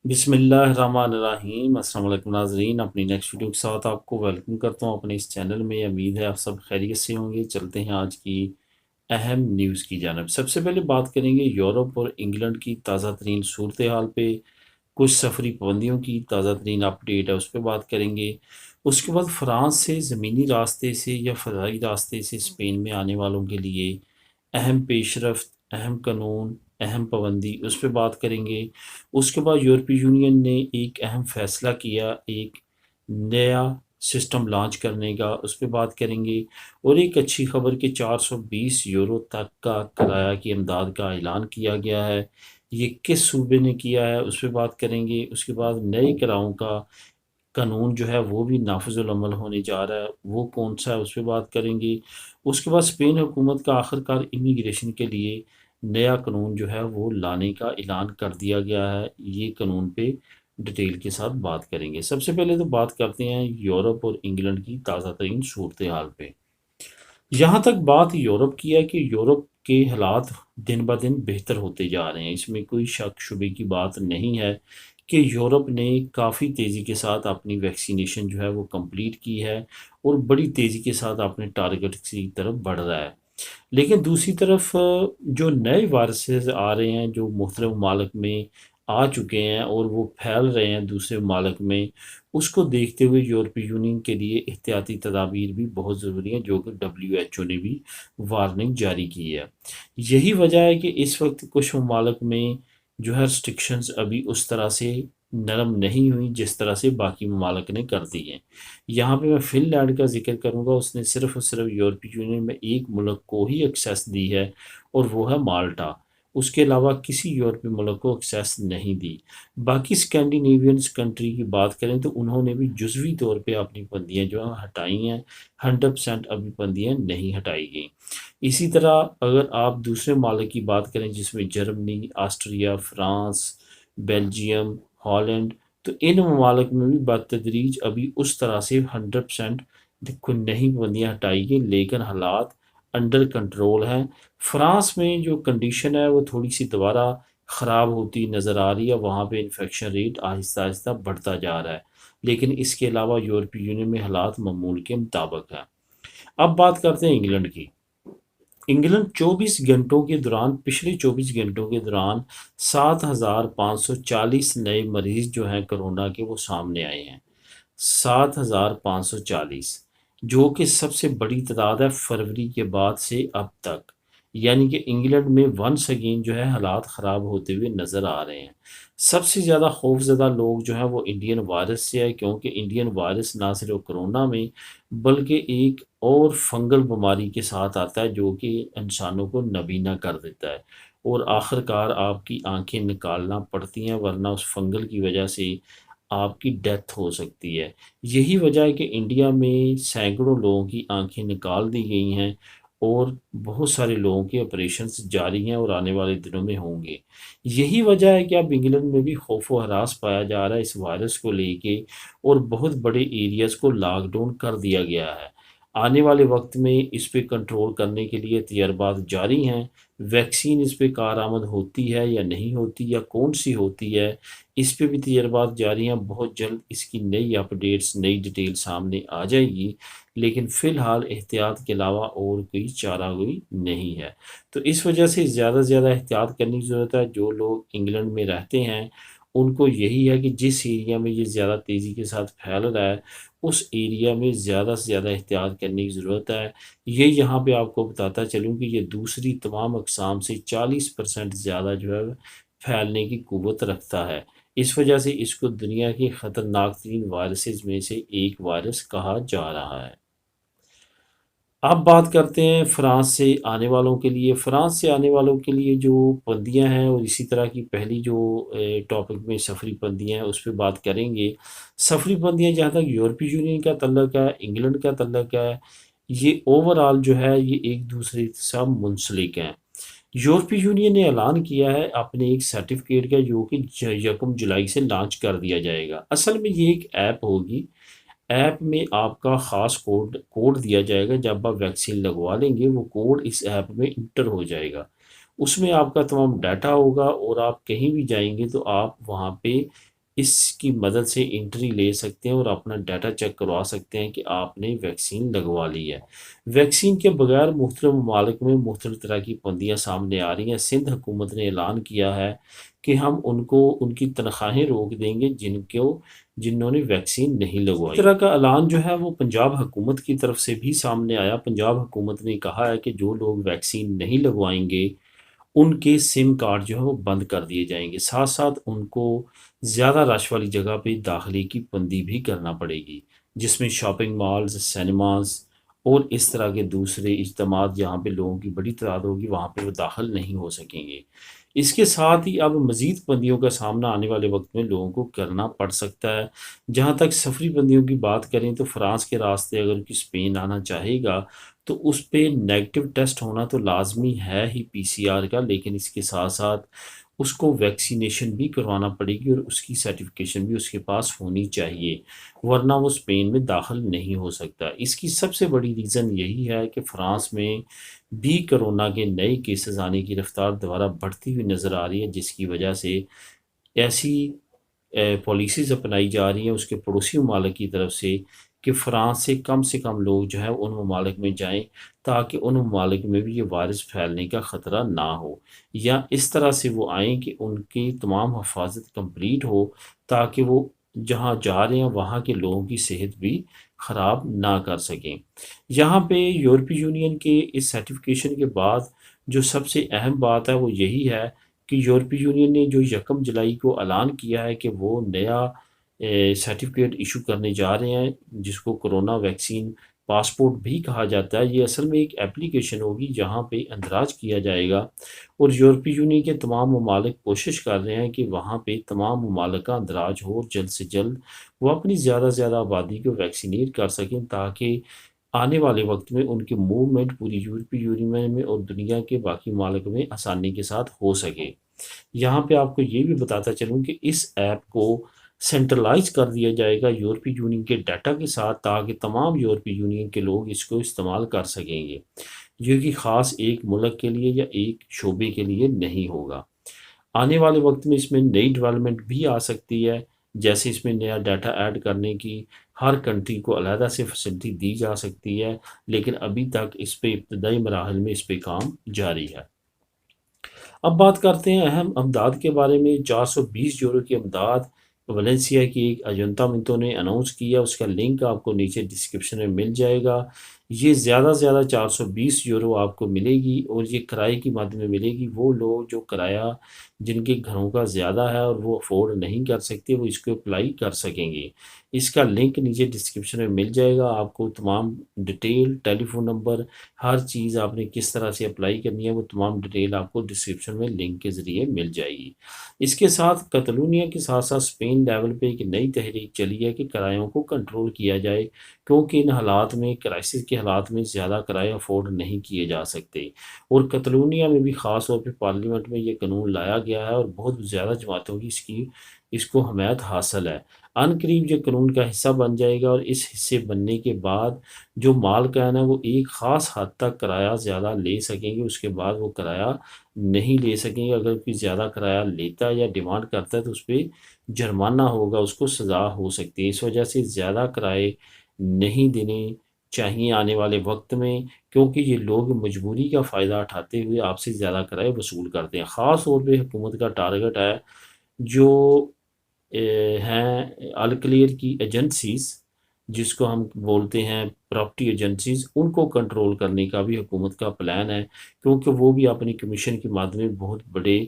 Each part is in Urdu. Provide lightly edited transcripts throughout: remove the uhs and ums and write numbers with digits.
بسم اللہ الرحمن الرحیم۔ السلام علیکم ناظرین، اپنی نیکسٹ ویڈیو کے ساتھ آپ کو ویلکم کرتا ہوں اپنے اس چینل میں۔ امید ہے آپ سب خیریت سے ہوں گے۔ چلتے ہیں آج کی اہم نیوز کی جانب۔ سب سے پہلے بات کریں گے یورپ اور انگلینڈ کی تازہ ترین صورتحال پہ، کچھ سفری پابندیوں کی تازہ ترین اپڈیٹ ہے اس پہ بات کریں گے۔ اس کے بعد فرانس سے زمینی راستے سے یا فضائی راستے سے اسپین میں آنے والوں کے لیے اہم پیش رفت، اہم قانون، اہم پابندی، اس پہ بات کریں گے۔ اس کے بعد یورپی یونین نے ایک اہم فیصلہ کیا، ایک نیا سسٹم لانچ کرنے کا، اس پہ بات کریں گے۔ اور ایک اچھی خبر کہ 420 یورو تک کا کرایہ کی امداد کا اعلان کیا گیا ہے۔ یہ کس صوبے نے کیا ہے اس پہ بات کریں گے۔ اس کے بعد نئے کرایوں کا قانون جو ہے وہ بھی نافذ العمل ہونے جا رہا ہے، وہ کون سا ہے اس پہ بات کریں گے۔ اس کے بعد اسپین حکومت کا آخرکار امیگریشن کے لیے نیا قانون جو ہے وہ لانے کا اعلان کر دیا گیا ہے۔ یہ قانون پہ ڈیٹیل کے ساتھ بات کریں گے۔ سب سے پہلے تو بات کرتے ہیں یورپ اور انگلینڈ کی تازہ ترین صورتحال پہ۔ یہاں تک بات یورپ کی ہے کہ یورپ کے حالات دن بہ دن بہتر ہوتے جا رہے ہیں، اس میں کوئی شک شبے کی بات نہیں ہے کہ یورپ نے کافی تیزی کے ساتھ اپنی ویکسینیشن جو ہے وہ کمپلیٹ کی ہے اور بڑی تیزی کے ساتھ اپنے ٹارگٹ کی طرف بڑھ رہا ہے۔ لیکن دوسری طرف جو نئے وائرسز آ رہے ہیں جو مختلف ممالک میں آ چکے ہیں اور وہ پھیل رہے ہیں دوسرے ممالک میں، اس کو دیکھتے ہوئے یورپی یونین کے لیے احتیاطی تدابیر بھی بہت ضروری ہیں، جو کہ WHO نے بھی وارننگ جاری کی ہے۔ یہی وجہ ہے کہ اس وقت کچھ ممالک میں جو ہے ریسٹرکشنز ابھی اس طرح سے نرم نہیں ہوئی جس طرح سے باقی ممالک نے کر دی ہیں۔ یہاں پہ میں فن لینڈ کا ذکر کروں گا، اس نے صرف اور صرف یورپی یونین میں ایک ملک کو ہی ایکسیس دی ہے اور وہ ہے مالٹا۔ اس کے علاوہ کسی یورپی ملک کو ایکسیس نہیں دی۔ باقی اسکینڈینیوینز کنٹری کی بات کریں تو انہوں نے بھی جزوی طور پہ اپنی پابندیاں جو ہیں ہٹائی ہیں، 100% ابھی پابندیاں نہیں ہٹائی گئیں۔ اسی طرح اگر آپ دوسرے ممالک کی بات کریں جس میں Germany, Austria, France, Belgium, Holland, تو ان ممالک میں بھی بتدریج ابھی اس طرح سے 100% نہیں پابندیاں ہٹائی گئی، لیکن حالات انڈر کنٹرول ہیں۔ فرانس میں جو کنڈیشن ہے وہ تھوڑی سی دوبارہ خراب ہوتی نظر آ رہی ہے، وہاں پہ انفیکشن ریٹ آہستہ آہستہ بڑھتا جا رہا ہے، لیکن اس کے علاوہ یورپی یونین میں حالات معمول کے مطابق ہیں۔ اب بات کرتے ہیں انگلینڈ کی۔ انگلینڈ 24 گھنٹوں کے دوران، پچھلے 24 گھنٹوں کے دوران 7,540 نئے مریض جو ہیں کرونا کے وہ سامنے آئے ہیں۔ 7,540، جو کہ سب سے بڑی تعداد ہے فروری کے بعد سے اب تک۔ یعنی کہ انگلینڈ میں ونس اگین جو ہے حالات خراب ہوتے ہوئے نظر آ رہے ہیں۔ سب سے زیادہ خوف زدہ لوگ جو ہیں وہ انڈین وائرس سے ہے، کیونکہ انڈین وائرس نہ صرف کرونا میں بلکہ ایک اور فنگل بیماری کے ساتھ آتا ہے جو کہ انسانوں کو نابینا کر دیتا ہے اور آخر کار آپ کی آنکھیں نکالنا پڑتی ہیں، ورنہ اس فنگل کی وجہ سے آپ کی ڈیتھ ہو سکتی ہے۔ یہی وجہ ہے کہ انڈیا میں سینکڑوں لوگوں کی آنکھیں نکال دی گئی ہیں اور بہت سارے لوگوں کے آپریشنز جاری ہیں اور آنے والے دنوں میں ہوں گے۔ یہی وجہ ہے کہ اب انگلینڈ میں بھی خوف و ہراس پایا جا رہا ہے اس وائرس کو لے کے، اور بہت بڑے ایریاز کو لاک ڈاؤن کر دیا گیا ہے۔ آنے والے وقت میں اس پہ کنٹرول کرنے کے لیے تجربات جاری ہیں۔ ویکسین اس پہ کارآمد ہوتی ہے یا نہیں ہوتی یا کون سی ہوتی ہے، اس پہ بھی تجربات جاری ہیں۔ بہت جلد اس کی نئی اپڈیٹس، نئی ڈیٹیل سامنے آ جائے گی، لیکن فی الحال احتیاط کے علاوہ اور کوئی چارہ کوئی نہیں ہے۔ تو اس وجہ سے زیادہ سے زیادہ احتیاط کرنے کی ضرورت ہے۔ جو لوگ انگلینڈ میں رہتے ہیں ان کو یہی ہے کہ جس ایریا میں یہ زیادہ تیزی کے ساتھ پھیل رہا ہے اس ایریا میں زیادہ سے زیادہ احتیاط کرنے کی ضرورت ہے۔ یہ یہاں پہ آپ کو بتاتا چلوں کہ یہ دوسری تمام اقسام سے 40% زیادہ جو ہے پھیلنے کی قوت رکھتا ہے۔ اس وجہ سے اس کو دنیا کے خطرناک ترین وائرسز میں سے ایک وائرس کہا جا رہا ہے۔ اب بات کرتے ہیں فرانس سے آنے والوں کے لیے۔ فرانس سے آنے والوں کے لیے جو پابندیاں ہیں اور اسی طرح کی پہلی جو ٹاپک میں سفری پابندیاں ہیں اس پہ بات کریں گے۔ سفری پابندیاں جہاں تک یورپی یونین کا تعلق ہے، انگلینڈ کا تعلق ہے، یہ اوورآل جو ہے یہ ایک دوسرے کے ساتھ منسلک ہیں۔ یورپی یونین نے اعلان کیا ہے اپنے ایک سرٹیفکیٹ کا جو کہ 1 جولائی سے لانچ کر دیا جائے گا۔ اصل میں یہ ایک ایپ ہوگی، ایپ میں آپ کا خاص کوڈ دیا جائے گا۔ جب آپ ویکسین لگوا لیں گے وہ کوڈ اس ایپ میں انٹر ہو جائے گا، اس میں آپ کا تمام ڈیٹا ہوگا اور آپ کہیں بھی جائیں گے تو آپ وہاں پہ اس کی مدد سے انٹری لے سکتے ہیں اور اپنا ڈیٹا چیک کروا سکتے ہیں کہ آپ نے ویکسین لگوا لی ہے۔ ویکسین کے بغیر مختلف ممالک میں مختلف طرح کی پابندیاں سامنے آ رہی ہیں۔ سندھ حکومت نے اعلان کیا ہے کہ ہم ان کو ان کی تنخواہیں روک دیں گے جنہوں نے ویکسین نہیں لگوائی۔ اس طرح کا اعلان جو ہے وہ پنجاب حکومت کی طرف سے بھی سامنے آیا۔ پنجاب حکومت نے کہا ہے کہ جو لوگ ویکسین نہیں لگوائیں گے ان کے سم کارڈ جو ہے وہ بند کر دیے جائیں گے، ساتھ ساتھ ان کو زیادہ رش والی جگہ پہ داخلے کی پابندی بھی کرنا پڑے گی، جس میں شاپنگ مالز، سینماز اور اس طرح کے دوسرے اجتماعات جہاں پہ لوگوں کی بڑی تعداد ہوگی وہاں پہ وہ داخل نہیں ہو سکیں گے۔ اس کے ساتھ ہی اب مزید پابندیوں کا سامنا آنے والے وقت میں لوگوں کو کرنا پڑ سکتا ہے۔ جہاں تک سفری پابندیوں کی بات کریں تو فرانس کے راستے اگر کوئی اسپین آنا چاہے گا تو اس پہ نیگیٹو ٹیسٹ ہونا تو لازمی ہے ہی پی سی آر کا، لیکن اس کے ساتھ ساتھ اس کو ویکسینیشن بھی کروانا پڑے گی اور اس کی سرٹیفکیشن بھی اس کے پاس ہونی چاہیے، ورنہ وہ اسپین میں داخل نہیں ہو سکتا۔ اس کی سب سے بڑی ریزن یہی ہے کہ فرانس میں بھی کرونا کے نئے کیسز آنے کی رفتار دوبارہ بڑھتی ہوئی نظر آ رہی ہے، جس کی وجہ سے ایسی پالیسیز اپنائی جا رہی ہیں اس کے پڑوسی ممالک کی طرف سے فرانس سے کم لوگ جو ہے ان ممالک میں جائیں تاکہ ان ممالک میں بھی یہ وائرس پھیلنے کا خطرہ نہ ہو، یا اس طرح سے وہ آئیں کہ ان کی تمام حفاظت کمپلیٹ ہو تاکہ وہ جہاں جا رہے ہیں وہاں کے لوگوں کی صحت بھی خراب نہ کر سکیں۔ یہاں پہ یورپی یونین کے اس سرٹیفکیشن کے بعد جو سب سے اہم بات ہے وہ یہی ہے کہ یورپی یونین نے جو 1 جولائی کو اعلان کیا ہے کہ وہ نیا سرٹیفکیٹ ایشو کرنے جا رہے ہیں، جس کو کرونا ویکسین پاسپورٹ بھی کہا جاتا ہے۔ یہ اصل میں ایک ایپلیکیشن ہوگی جہاں پہ اندراج کیا جائے گا، اور یورپی یونین کے تمام ممالک کوشش کر رہے ہیں کہ وہاں پہ تمام ممالک کا اندراج ہو اور جلد سے جلد وہ اپنی زیادہ سے زیادہ آبادی کو ویکسینیٹ کر سکیں تاکہ آنے والے وقت میں ان کی موومنٹ پوری یورپی یونین میں اور دنیا کے باقی ممالک میں آسانی کے ساتھ ہو سکے۔ یہاں پہ آپ کو یہ بھی بتاتا چلوں کہ اس ایپ کو سینٹرلائز کر دیا جائے گا یورپی یونین کے ڈیٹا کے ساتھ تاکہ تمام یورپی یونین کے لوگ اس کو استعمال کر سکیں گے، جو کہ خاص ایک ملک کے لیے یا ایک شعبے کے لیے نہیں ہوگا۔ آنے والے وقت میں اس میں نئی ڈیولپمنٹ بھی آ سکتی ہے، جیسے اس میں نیا ڈیٹا ایڈ کرنے کی ہر کنٹری کو علیحدہ سے فیسلٹی دی جا سکتی ہے، لیکن ابھی تک اس پہ ابتدائی مراحل میں اس پہ کام جاری ہے۔ اب بات کرتے ہیں اہم امداد کے بارے میں۔ 420 یورو کی امداد ویلنسیا کی ایک ایجنتا منتوں نے اناؤنس کیا، اس کا لنک آپ کو نیچے ڈسکرپشن میں مل جائے گا۔ یہ زیادہ سے زیادہ 420 یورو آپ کو ملے گی، اور یہ کرائے کی مد میں ملے گی۔ وہ لوگ جو کرایہ جن کے گھروں کا زیادہ ہے اور وہ افورڈ نہیں کر سکتے وہ اس کو اپلائی کر سکیں گے۔ اس کا لنک نیچے ڈسکرپشن میں مل جائے گا، آپ کو تمام ڈیٹیل، ٹیلی فون نمبر، ہر چیز آپ نے کس طرح سے اپلائی کرنی ہے وہ تمام ڈیٹیل آپ کو ڈسکرپشن میں لنک کے ذریعے مل جائے گی۔ اس کے ساتھ کتالونیا کے ساتھ ساتھ اسپین لیول پہ ایک نئی تحریک چلی ہے کہ کرایوں کو کنٹرول کیا جائے، کیونکہ ان حالات میں، کرائسس کے حالات میں زیادہ کرائے افورڈ نہیں کیے جا سکتے، اور کتالونیا میں بھی خاص طور پہ پارلیمنٹ میں یہ قانون لایا گیا ہے اور بہت زیادہ جماعتوں کی اس کو حمایت حاصل ہے۔ ان قریب یہ قانون کا حصہ بن جائے گا، اور اس حصے بننے کے بعد جو مالکان ہے وہ ایک خاص حد تک کرایہ زیادہ لے سکیں گے، اس کے بعد وہ کرایہ نہیں لے سکیں گے۔ اگر کوئی زیادہ کرایہ لیتا ہے یا ڈیمانڈ کرتا ہے تو اس پہ جرمانہ ہوگا، اس کو سزا ہو سکتی ہے۔ اس وجہ سے زیادہ کرائے نہیں دینے چاہیے آنے والے وقت میں، کیونکہ یہ لوگ مجبوری کا فائدہ اٹھاتے ہوئے آپ سے زیادہ کرائے وصول کرتے ہیں۔ خاص طور پہ حکومت کا ٹارگٹ ہے جو ہیں الکلیئر کی ایجنسیز، جس کو ہم بولتے ہیں پراپرٹی ایجنسیز، ان کو کنٹرول کرنے کا بھی حکومت کا پلان ہے، کیونکہ وہ بھی اپنی کمیشن کی مد میں بہت بڑے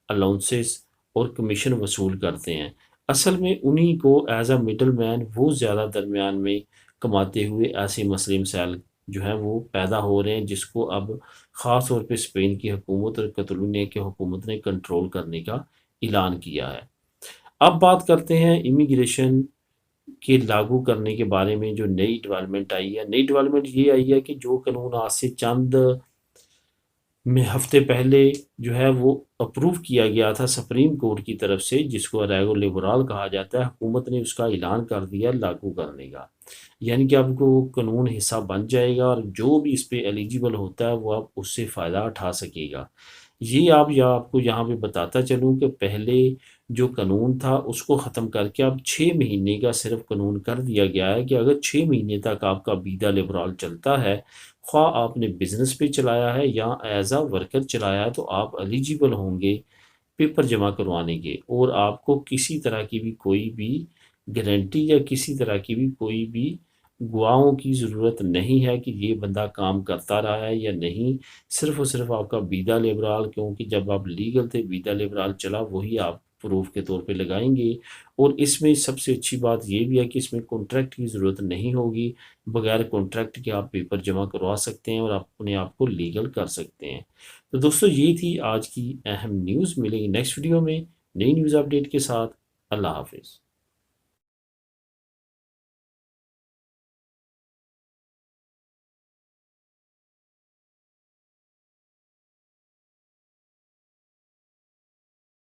الاؤنسز اور کمیشن وصول کرتے ہیں۔ اصل میں انہی کو ایز اے مڈل مین وہ زیادہ درمیان میں کماتے ہوئے ایسے مسئلے مسائل جو ہیں وہ پیدا ہو رہے ہیں، جس کو اب خاص طور پہ اسپین کی حکومت اور کتالونیا کی حکومت نے کنٹرول کرنے کا اعلان کیا ہے۔ اب بات کرتے ہیں امیگریشن کے لاگو کرنے کے بارے میں جو نئی ڈیولپمنٹ آئی ہے۔ نئی ڈیولپمنٹ یہ آئی ہے کہ جو قانون آج سے چند ہفتے پہلے جو ہے وہ اپروو کیا گیا تھا سپریم کورٹ کی طرف سے، جس کو ریگو لیبرال کہا جاتا ہے، حکومت نے اس کا اعلان کر دیا لاگو کرنے کا، یعنی کہ اب کو قانون حصہ بن جائے گا، اور جو بھی اس پہ ایلیجیبل ہوتا ہے وہ اب اس سے فائدہ اٹھا سکے گا۔ یہ آپ کو یہاں پہ بتاتا چلوں کہ پہلے جو قانون تھا اس کو ختم کر کے اب 6 مہینے کا صرف قانون کر دیا گیا ہے کہ اگر 6 مہینے تک آپ کا ویزا لیبرال چلتا ہے، خواہ آپ نے بزنس پہ چلایا ہے یا ایز اے ورکر چلایا ہے، تو آپ ایلیجیبل ہوں گے پیپر جمع کروانے کے، اور آپ کو کسی طرح کی بھی کوئی بھی گارنٹی یا کسی طرح کی بھی کوئی بھی گواہوں کی ضرورت نہیں ہے کہ یہ بندہ کام کرتا رہا ہے یا نہیں۔ صرف اور صرف آپ کا ویزا لیبرال، کیونکہ جب آپ لیگل تھے ویزا لیبرال چلا، وہی آپ پروف کے طور پہ لگائیں گے۔ اور اس میں سب سے اچھی بات یہ بھی ہے کہ اس میں کانٹریکٹ کی ضرورت نہیں ہوگی، بغیر کانٹریکٹ کے آپ پیپر جمع کروا سکتے ہیں اور آپ اپنے آپ کو لیگل کر سکتے ہیں۔ تو دوستو یہ تھی آج کی اہم نیوز، ملیں گے نیکسٹ ویڈیو میں نئی نیوز اپڈیٹ کے ساتھ۔ اللہ حافظ۔